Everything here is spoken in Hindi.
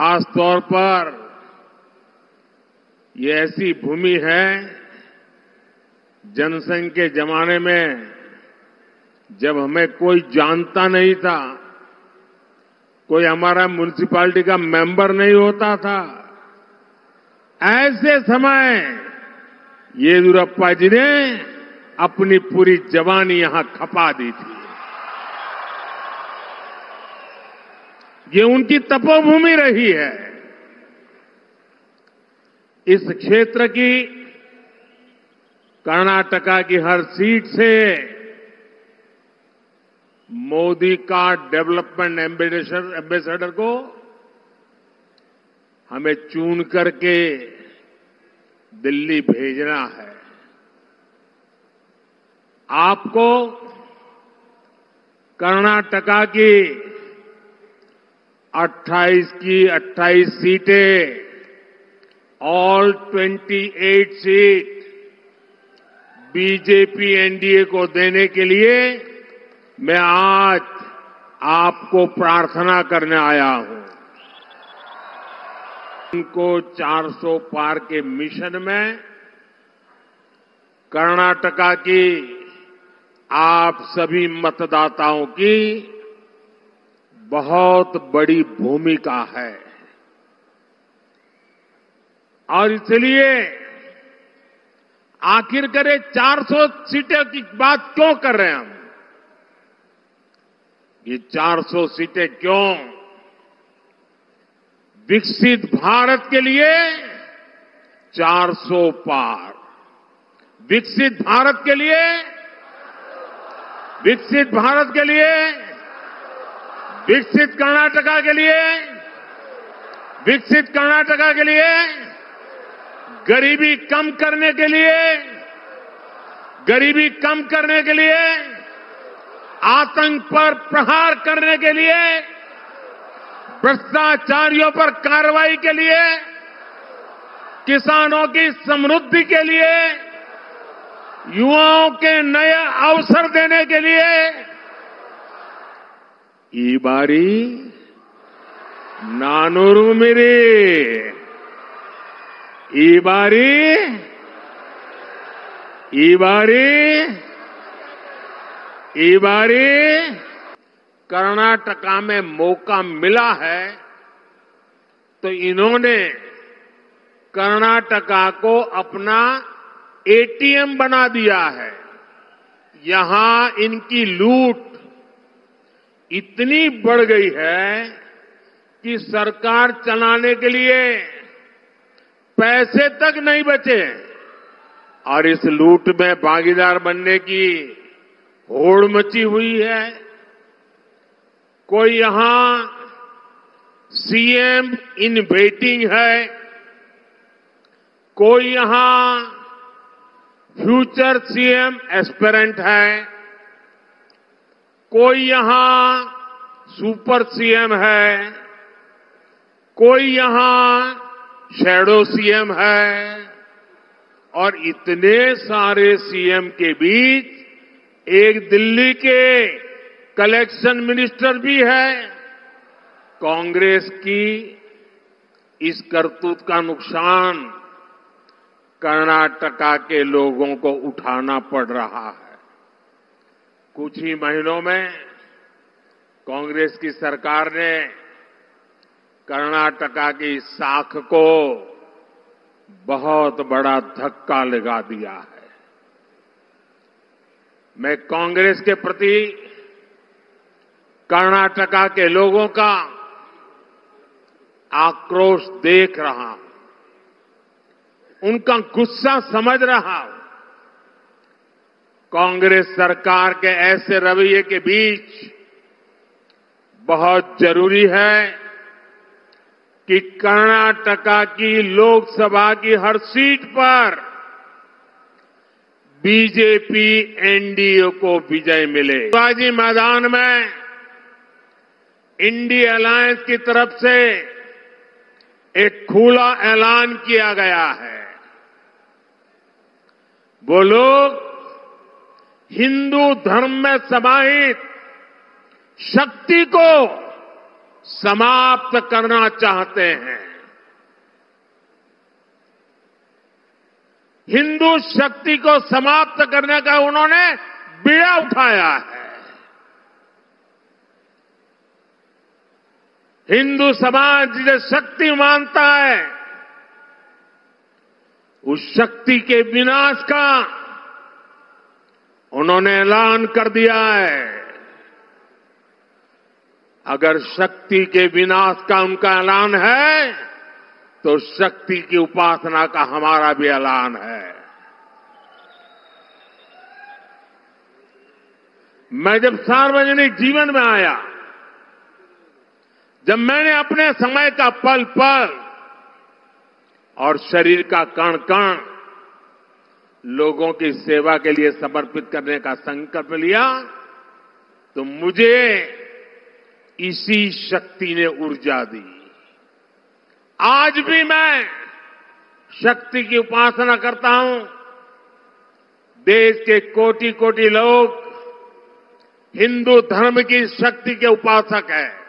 खास तौर पर ये ऐसी भूमि है, जनसंघ के जमाने में जब हमें कोई जानता नहीं था, कोई हमारा म्युनिसिपैलिटी का मेंबर नहीं होता था, ऐसे समय येदियुरप्पा जी ने अपनी पूरी जवानी यहां खपा दी थी। ये उनकी तपोभूमि रही है। इस क्षेत्र की कर्नाटका की हर सीट से मोदी का डेवलपमेंट एम्बेसडर को हमें चुन करके दिल्ली भेजना है। आपको कर्नाटका की 28 की 28 सीटें, ऑल 28 सीट बीजेपी एनडीए को देने के लिए मैं आज आपको प्रार्थना करने आया हूं। उनको 400 पार के मिशन में कर्नाटका की आप सभी मतदाताओं की बहुत बड़ी भूमिका है और इसलिए आखिर करे 400 सीटें की बात क्यों कर रहे हैं हम? ये 400 सीटें क्यों? विकसित भारत के लिए 400 पार, विकसित भारत के लिए, विकसित भारत के लिए, विकसित कर्नाटका के लिए, विकसित कर्नाटका के लिए, गरीबी कम करने के लिए, गरीबी कम करने के लिए, आतंक पर प्रहार करने के लिए, भ्रष्टाचारियों पर कार्रवाई के लिए, किसानों की समृद्धि के लिए, युवाओं के नए अवसर देने के लिए ई बारी नानूरू मेरे ಈ बारी कर्नाटका में मौका मिला है तो इन्होंने कर्नाटका को अपना एटीएम बना दिया है। यहां इनकी लूट इतनी बढ़ गई है कि सरकार चलाने के लिए पैसे तक नहीं बचे और इस लूट में भागीदार बनने की होड़ मची हुई है। कोई यहां सीएम इन वेटिंग है, कोई यहां फ्यूचर सीएम एस्पिरेंट है, कोई यहां सुपर सीएम है, कोई यहां शैडो सीएम है और इतने सारे सीएम के बीच एक दिल्ली के कलेक्शन मिनिस्टर भी है। कांग्रेस की इस करतूत का नुकसान कर्नाटका के लोगों को उठाना पड़ रहा है। कुछ ही महीनों में कांग्रेस की सरकार ने कर्नाटका की साख को बहुत बड़ा धक्का लगा दिया है। मैं कांग्रेस के प्रति कर्नाटका के लोगों का आक्रोश देख रहा हूं, उनका गुस्सा समझ रहा हूं। कांग्रेस सरकार के ऐसे रवैये के बीच बहुत जरूरी है कि कर्नाटका की लोकसभा की हर सीट पर बीजेपी एनडीए को विजय मिले। शिवाजी मैदान में इंडिया अलायंस की तरफ से एक खुला ऐलान किया गया है। वो लोग हिंदू धर्म में समाहित शक्ति को समाप्त करना चाहते हैं। हिंदू शक्ति को समाप्त करने का उन्होंने बीड़ा उठाया है। हिंदू समाज जिसे शक्ति मानता है, उस शक्ति के विनाश का उन्होंने ऐलान कर दिया है। अगर शक्ति के विनाश का उनका ऐलान है, तो शक्ति की उपासना का हमारा भी ऐलान है। मैं जब सार्वजनिक जीवन में आया, जब मैंने अपने समय का पल पल और शरीर का कण कण लोगों की सेवा के लिए समर्पित करने का संकल्प लिया, तो मुझे इसी शक्ति ने ऊर्जा दी। आज भी मैं शक्ति की उपासना करता हूं। देश के कोटि कोटि लोग हिंदू धर्म की शक्ति के उपासक हैं।